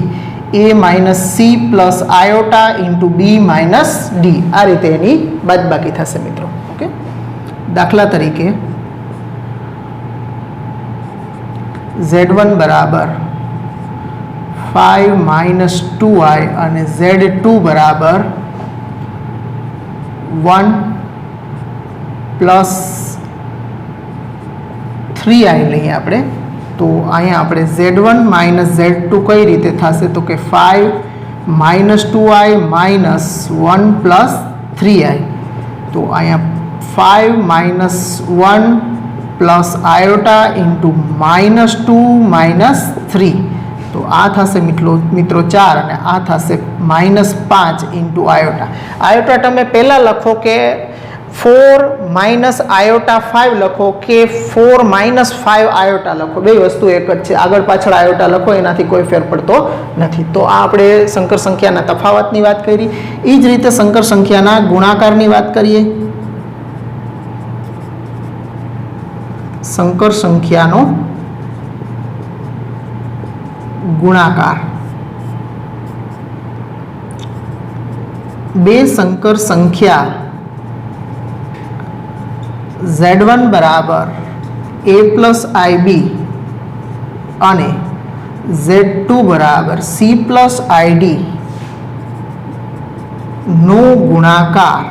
[SPEAKER 1] a minus c plus iota into b minus d. આ રીતે એની બાદબાકી થશે મિત્રો. ઓકે, દાખલા તરીકે z1 બરાબર 5 માઇનસ 2i અને z2 બરાબર 1 પ્લસ 3i લઈએ આપણે. તો અહીંયા આપણે z1 માઇનસ z2 કઈ રીતે થશે તો કે 5 minus 2i minus 1 plus 3i. તો અહીંયા 5 minus 1 plus iota into minus 2 minus 3. તો આ થશે મિત્રો 4 અને આ થશે -5 ઇન્ટુ આયોટા. આયોટા તમે પહેલાં લખો કે 4 માઇનસ આયોટા 5 લખો કે 4 માઇનસ 5 આયોટા લખો, બે વસ્તુ એક જ છે. આગળ પાછળ આયોટા લખો એનાથી કોઈ ફેર પડતો નથી. તો આ આપણે સંકર સંખ્યાના તફાવતની વાત કરી. એ જ રીતે સંકર સંખ્યાના ગુણાકારની વાત કરીએ. સંકર સંખ્યાનો ગુણાકાર. બે સંકર સંખ્યા z1 બરાબર a પ્લસ ib અને z2 બરાબર c પ્લસ id નો ગુણાકાર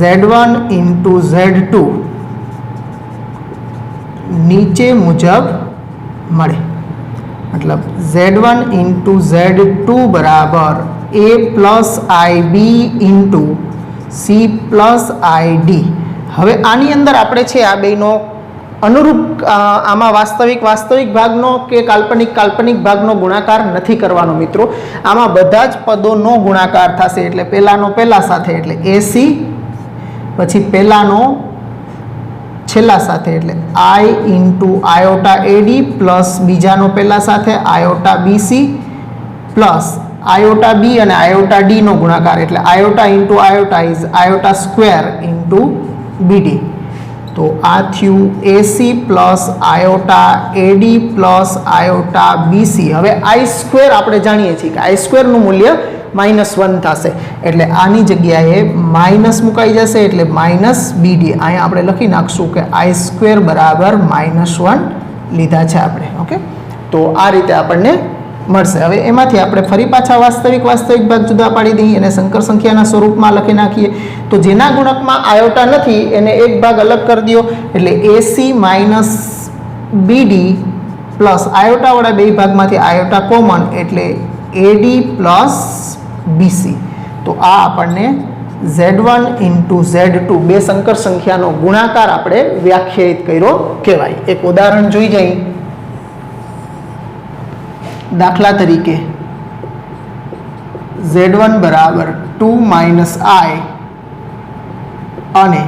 [SPEAKER 1] z1 ઇન્ટુ z2 નીચે મુજબ મળે. મતલબ z1 ઇન્ટુ z2 બરાબર a plus ib into c plus id. હવે આની અંદર આપણે છે આ બેનો અનુરૂપ આમાં વાસ્તવિક ભાગનો કે કાલ્પનિક ભાગનો ગુણાકાર નથી કરવાનો મિત્રો. આમાં બધા જ પદોનો ગુણાકાર થશે. એટલે પહેલાનો પહેલા સાથે એટલે ac, પછી પહેલાનો છેલ્લા સાથે એટલે i into iota ad plus બીજાનો પહેલા સાથે iota bc plus iota b અને આયોટા d નો ગુણાકાર એટલે iota into iota is iota square into bd. તો આ થયું ac plus iota ad plus iota bc. હવે i સ્ક્વેર આપણે જાણીએ છીએ કે i સ્ક્વેરનું મૂલ્ય -1 થશે એટલે આની જગ્યાએ માઇનસ મુકાઈ જશે એટલે -bd. અહીંયા આપણે લખી નાખશું કે i² બરાબર -1 લીધા છે આપણે. ઓકે, તો આ રીતે આપણને મળશે. હવે એમાંથી આપણે ફરી પાછા વાસ્તવિક ભાગ જુદા પાડી દઈએ અને સંકર સંખ્યાના સ્વરૂપમાં લખી નાખીએ. તો જેના ગુણકમાં આયોટા નથી એને એક ભાગ અલગ કરી દો એટલે AC - BD પ્લસ આયોટાવાળા બે ભાગમાંથી આયોટા કોમન એટલે AD પ્લસ BC. તો આ આપણને Z1 into Z2 બે સંકર સંખ્યાનો ગુણાકાર આપણે વ્યાખ્યાયિત કર્યો કહેવાય. એક ઉદાહરણ જોઈ જઈએ. દાખલા તરીકે Z1 બરાબર 2 - I અને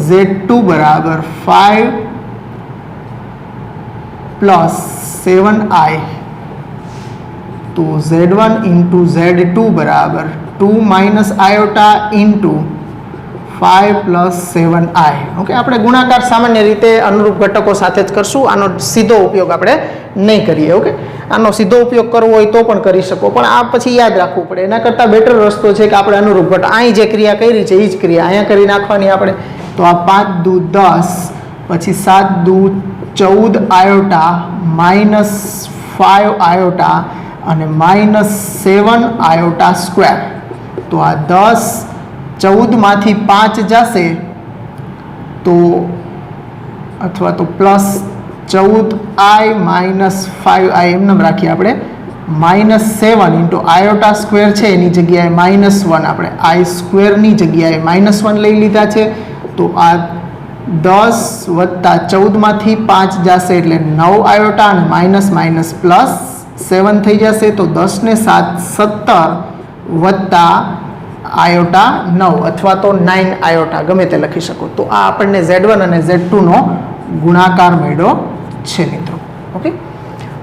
[SPEAKER 1] Z2 બરાબર 5 પ્લસ 7I. તો Z1 into Z2 બરાબર 2 - આયોટા ઇન્ટુ 5 પ્લસ 7I. ઓકે, આપણે ગુણાકાર સામાન્ય રીતે અનુરૂપ ઘટકો સાથે જ કરશું. આનો સીધો ઉપયોગ આપણે નહીં કરીએ. ઓકે, આનો સીધો ઉપયોગ કરવો હોય તો પણ કરી શકો, પણ આ પછી યાદ રાખવું પડે. એના કરતાં બેટર રસ્તો છે કે આપણે અનુરૂપ ઘટક અહીં જે ક્રિયા કરી છે એ જ ક્રિયા અહીંયા કરી નાખવાની આપણે. તો આ 5 દુ 10 પછી 7 દુ 14 આયોટા -5 આયોટા અને -7 આયોટા સ્ક્વેર. તો આ 10 14 માંથી 5 જશે તો અથવા તો પ્લસ 14i -5i એમને રાખીએ આપણે -7 ઇન્ટુ આયોટા સ્ક્વેર છે એની જગ્યાએ -1 આપણે i² ની જગ્યાએ -1 લઈ લીધા છે. તો આ 10 વત્તા 14 માંથી 5 જશે એટલે 9 આયોટા અને માઇનસ પ્લસ 7 થઈ જશે. તો 10 ને 7 17 વત્તા આયોટા 9 અથવા તો 9 આયોટા ગમે તે લખી શકો. તો આ આપણને Z1 અને Z2 નો ગુણાકાર મળ્યો છે મિત્રો. ઓકે,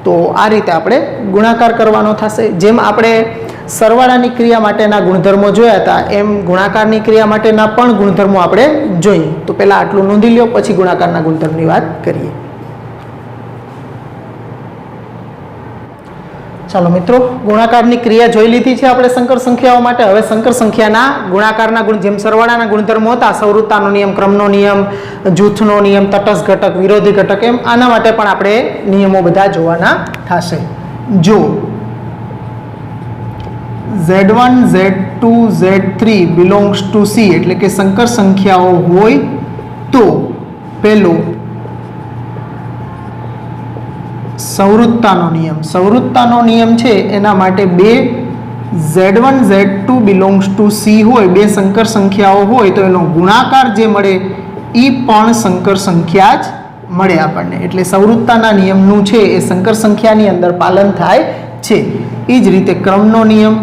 [SPEAKER 1] તો આ રીતે આપણે ગુણાકાર કરવાનો થશે. જેમ આપણે સરવાળાની ક્રિયા માટેના ગુણધર્મો જોયા હતા એમ ગુણાકારની ક્રિયા માટેના પણ ગુણધર્મો આપણે જોઈએ. તો પહેલાં આટલું નોંધી લ્યો, પછી ગુણાકારના ગુણધર્મની વાત કરીએ. ચાલો મિત્રો, ગુણાકારની ક્રિયા જોઈ લીધી છે આપણે સંકર સંખ્યાઓ માટે. હવે સંકર સંખ્યાના ગુણાકારના ગુણ જેમ સરવાળાના ગુણધર્મો હતા, સવૃત્તાનો નિયમ, ક્રમનો નિયમ, જૂથનો નિયમ, તટસ્થ ઘટક, વિરોધી ઘટક, એમ આના માટે પણ આપણે નિયમો બધા જોવાના થશે. જો Z1 Z2 Z3 belongs to C એટલે કે સંકર સંખ્યાઓ હોય તો પહેલો સવૃત્તાનો નિયમ છે એના માટે બે Z1 Z2 belongs to C હોય, બે સંકર સંખ્યાઓ હોય તો એનો ગુણાકાર જે મળે એ પણ સંકર સંખ્યા જ મળે આપણને. એટલે સવૃત્તાના નિયમનું છે એ સંકર સંખ્યાની અંદર પાલન થાય છે. એ જ રીતે ક્રમનો નિયમ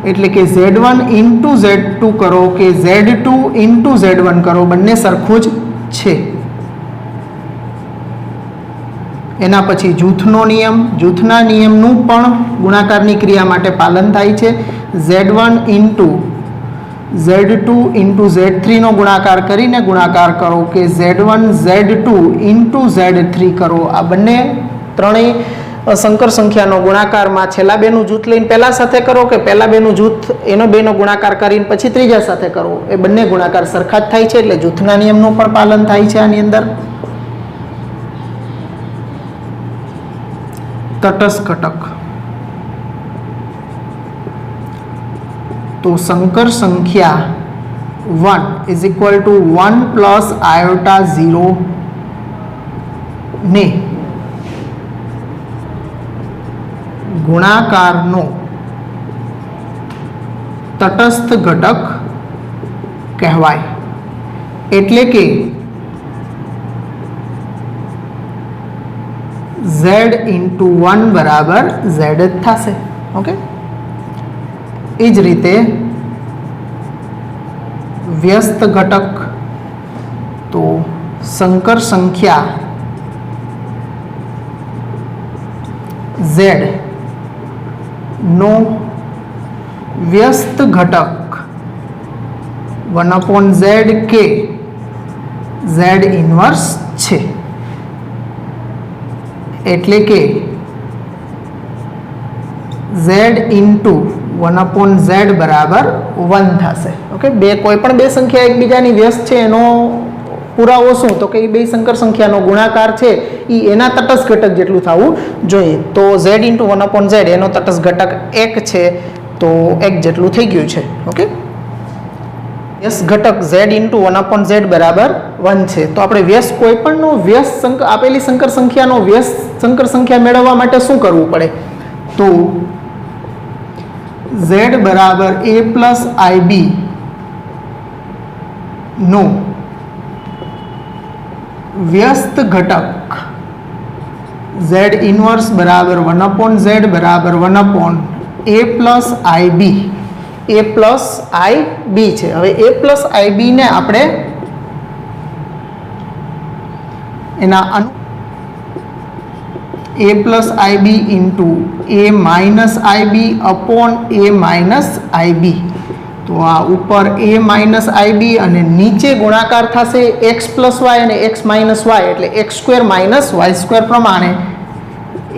[SPEAKER 1] એટલે કે Z1 ઇન્ટુ Z2 કરો કે Z2 ઇન્ટુ Z1 કરો બંને સરખું જ છે. એના પછી જૂથનો નિયમ, જૂથના નિયમનું પણ ગુણાકારની ક્રિયા માટે પાલન થાય છે. Z1 into Z2 into Z3 નો ગુણાકાર કરીને ગુણાકાર કરો કે Z1 Z2 ઇન્ટુ Z3 કરો. આ બંને ત્રણેય સંકર સંખ્યાનો ગુણાકારમાં છેલ્લા બેનું જૂથ લઈને પહેલા સાથે કરો કે પહેલા બેનું જૂથ એનો બેનો ગુણાકાર કરીને પછી ત્રીજા સાથે કરો, એ બંને ગુણાકાર સરખા જ થાય છે. એટલે જૂથના નિયમનું પણ પાલન થાય છે આની અંદર. તટસ્થ ઘટક તો સંકર સંખ્યા 1 ઇઝ ઇક્વલ ટુ 1 પ્લસ આયોટા 0 ને ગુણાકારનો તટસ્થ ઘટક કહેવાય. એટલે કે Z ઇન્ટુ 1 બરાબર Z જ થશે. ઓકે, એ જ રીતે વ્યસ્ત ઘટક તો સંકર સંખ્યા Z નો વ્યસ્ત ઘટક 1/Z કે Z ઇન્વર્સ છે. એટલે કે z ઇન્ટુ 1/z બરાબર 1 થશે. ઓકે, કોઈ પણ બે સંખ્યા એકબીજાની વ્યસ્ત છે એનો પુરાવો શું? તો કે એ બે સંકર સંખ્યાનો ગુણાકાર છે એ એના તટસ્થ ઘટક જેટલું થવું જોઈએ. તો z ઇન્ટુ 1/z એનો તટસ્થ ઘટક 1 છે, તો 1 જેટલું થઈ ગયું છે. ઓકે, વ્યસ્ત ઘટક z ઇન્ટુ 1/z બરાબર 1 છે. તો આપણે વ્યસ્ત કોઈ પણનો વ્યસ્ત આપેલી સંકર સંખ્યાનો વ્યસ્ત સંકર સંખ્યા મેળવવા માટે શું કરવું પડે? તો z બરાબર a પ્લસ ib નો વ્યસ્ત ઘટક z ઇન્વર્સ બરાબર 1/z બરાબર 1/a plus ib a plus ib છે. હવે a પ્લસ ib ને આપણે એના a plus ib into a minus ib upon a minus ib. તો આ ઉપર a માઇનસ ib અને નીચે ગુણાકાર થશે x પ્લસ વાય અને x માઇનસ વાય, એટલે x square minus y square પ્રમાણે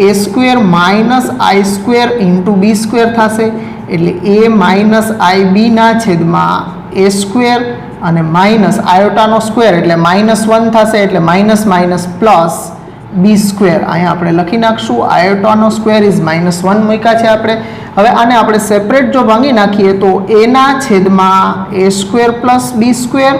[SPEAKER 1] a square minus i square into b square થશે. એટલે a માઇનસ ib ના છેદમાં a સ્ક્વેર અને માઇનસ આયોટાનો સ્ક્વેર એટલે -1 થશે, એટલે minus minus plus b square. અહીંયા આપણે લખી નાખશું આયોટાનો સ્ક્વેર ઇઝ -1 મૂક્યા છે આપણે. હવે આને આપણે સેપરેટ જો ભાંગી નાખીએ તો a ના છેદમાં a square plus b square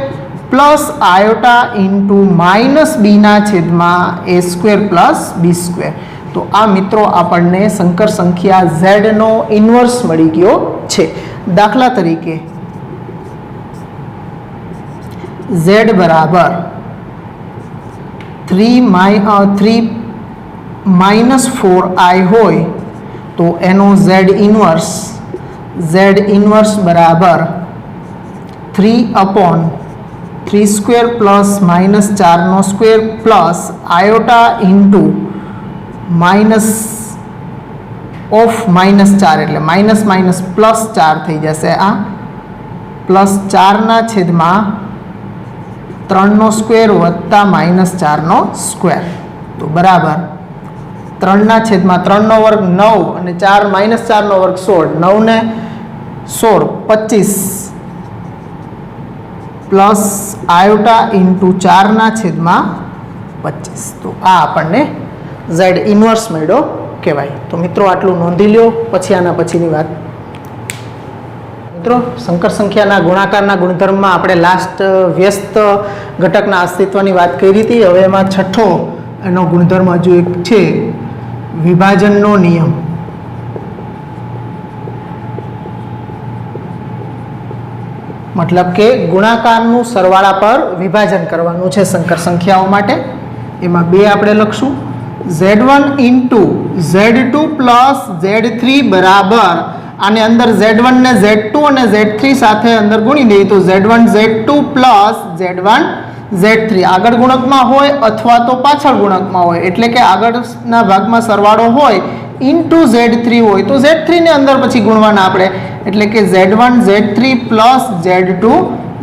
[SPEAKER 1] plus iota into minus b ના છેદમાં a square plus b square. તો આ મિત્રો આપણને સંકર સંખ્યા z નો ઇન્વર્સ મળી ગયો છે. દાખલા તરીકે z બરાબર 3 -4i હોય તો એનો z ઇન્વર્સ બરાબર 3/3 સ્ક્વેર પ્લસ -4નો square plus iota into minus of -4 એટલે માઇનસ માઇનસ પ્લસ 4 થઈ જશે. આ +4 ના છેદમાં 3નો સ્ક્વેર વત્તા -4નો સ્ક્વેર, તો બરાબર 3 ના છેદમાં 3નો વર્ગ 9 અને 4 -4નો વર્ગ 16, 9 ને 16 25 પ્લસ આયોટા ઇન્ટુ 4 ના છેદમાં 25. તો આ આપણને z ઇન્વર્સ મળ્યો કહેવાય. તો મિત્રો આટલું નોંધી લ્યો, પછી આના પછીની વાત. મિત્રો સંકર સંખ્યાના ગુણાકારના ગુણધર્મમાં આપણે લાસ્ટ વ્યસ્ત ઘટકના અસ્તિત્વની વાત કરી હતી. હવે એમાં છઠ્ઠો એનો ગુણધર્મ હજુ એક છે, વિભાજનનો નિયમ. મતલબ કે ગુણાકારનું સરવાળા પર વિભાજન કરવાનું છે સંકર સંખ્યાઓ માટે. એમાં બે આપણે લખશું, z1 into z2 plus z3 બરાબર, આને અંદર z1 ને z2 અને z3 સાથે અંદર ગુણી દઈએ તો z1 z2 plus z1 z3 આગળ ગુણકમાં હોય અથવા તો પાછળ ગુણકમાં હોય, એટલે કે આગળના ભાગમાં સરવાળો હોય ઇન્ટુ z3 હોય તો z3 ને અંદર પછી ગુણવાના આપણે, એટલે કે z1 z3 plus z2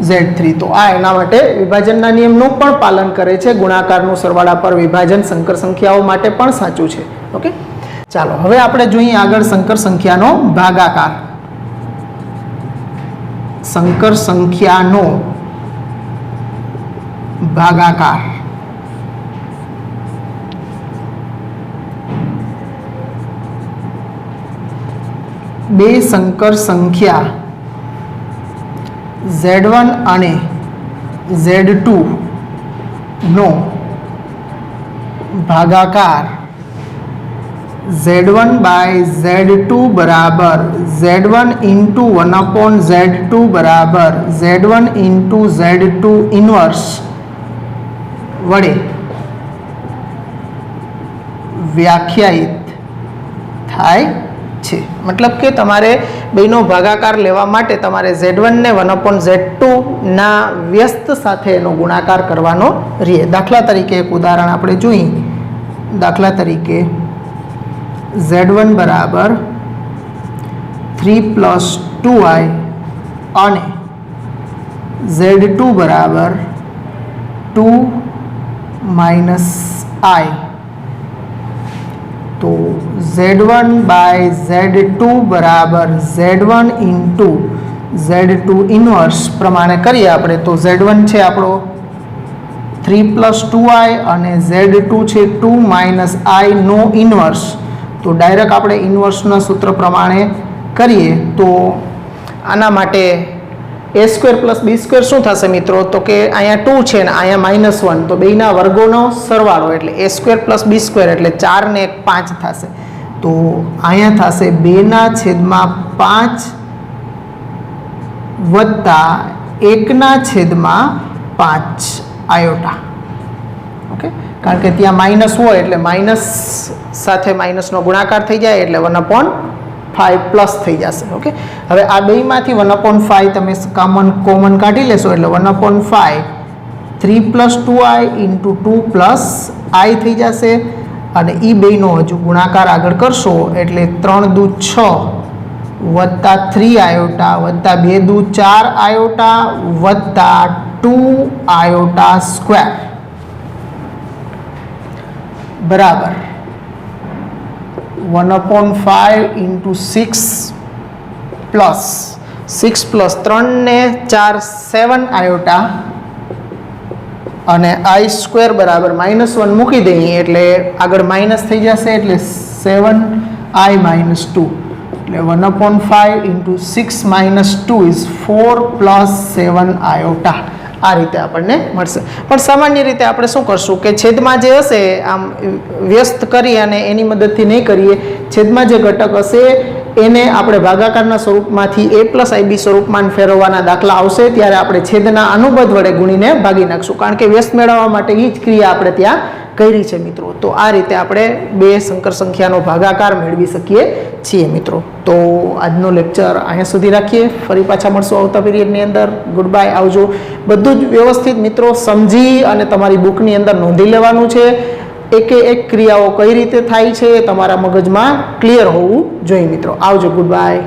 [SPEAKER 1] z3. તો આ એના માટે વિભાજનના નિયમનું પણ પાલન કરે છે. ગુણાકારનું સરવાળા પર વિભાજન સંકર સંખ્યાઓ માટે પણ સાચું છે. ઓકે, ચાલો હવે આપણે જોઈએ આગળ સંકર સંખ્યાનો ભાગાકાર. સંકર સંખ્યાનો ભાગાકાર બે સંકર સંખ્યા z1 અને z2 નો ભાગાકાર z1 બાય z2 બરાબર z1 ઇન્ટુ 1/z2 બરાબર z1 ઇન્ટુ z2 ઇન્વર્સ વડે વ્યાખ્યાયિત થાય છે. મતલબ કે તમારે બેનો ભાગાકાર લેવા માટે તમારે z1 ને 1/z2 ના વ્યસ્ત સાથે એનો ગુણાકાર કરવાનો રહે. દાખલા તરીકે એક ઉદાહરણ આપણે જોઈએ. દાખલા તરીકે z1 બરાબર 3 પ્લસ 2i અને z2 બરાબર 2 માઇનસ i. તો Z1 બાય Z2 બરાબર Z1 ઇન્ટુ Z2 ઇન્વર્સ પ્રમાણે કરીએ આપણે તો Z1 છે આપણો 3 + 2i અને Z2 છે 2 - i નો ઇન્વર્સ. તો ડાયરેક્ટ આપણે ઇન્વર્સના સૂત્ર પ્રમાણે કરીએ તો આના માટે a² + b² શું થશે મિત્રો? તો કે અહીંયા 2 છે ને અહીંયા -1 તો બેયના વર્ગોનો સરવાળો એટલે a² + b² એટલે 4 ને 1 5 થશે. તો અહીંયા થશે 2/5 વત્તા 1/5 આયોટા. ઓકે, કારણ કે ત્યાં માઇનસ હોય એટલે માઇનસ સાથે માઇનસનો ગુણાકાર થઈ જાય એટલે 1/5 પ્લસ થઈ જશે. ઓકે, હવે આ બેમાંથી 1/5 તમે કોમન કાઢી લેશો એટલે 1/5 3 + 2i ઇન્ટુ 2 + i થઈ જશે અને એ બેનો હજુ ગુણાકાર આગળ કરશો એટલે 3 દુ 6 વત્તા 3 આયોટા વત્તા 2 દુ 4 આયોટા વત્તા 2 આયોટા સ્ક્વેર બરાબર 1/5 ઇન્ટુ 6 પ્લસ 3 ને 4 7 આયોટા અને i² બરાબર -1 મૂકી દઈએ એટલે આગળ માઇનસ થઈ જશે એટલે 7i - 2 એટલે 1/5 ઇન્ટુ 6 - 2 ઇઝ 4 + 7 આયોટા. આ રીતે આપણને મળશે. પણ સામાન્ય રીતે આપણે શું કરશું કે છેદમાં જે હશે આમ વ્યસ્ત કરી અને એની મદદથી નહીં કરીએ, છેદમાં જે ઘટક હશે એને આપણે ભાગાકારના સ્વરૂપમાંથી a + ib સ્વરૂપમાં ફેરવવાના દાખલા આવશે ત્યારે આપણે છેદના અનુબંધ વડે ગુણીને ભાગી નાખશું, કારણ કે વ્યસ્ત મેળવવા માટે એ જ ક્રિયા આપણે ત્યાં કરી છે મિત્રો. તો આ રીતે આપણે બે સંકર સંખ્યાનો ભાગાકાર મેળવી શકીએ છીએ મિત્રો. તો આજનો લેક્ચર અહીંયા સુધી રાખીએ. ફરી પાછા મળશું આવતા પીરિયડની અંદર. ગુડ બાય, આવજો. બધું જ વ્યવસ્થિત મિત્રો સમજી અને તમારી બુકની અંદર નોંધી લેવાનું છે. એકે એક ક્રિયાઓ કઈ રીતે થાય છે તમારા મગજમાં ક્લિયર હોવું જોઈએ મિત્રો. આવજો. Good bye.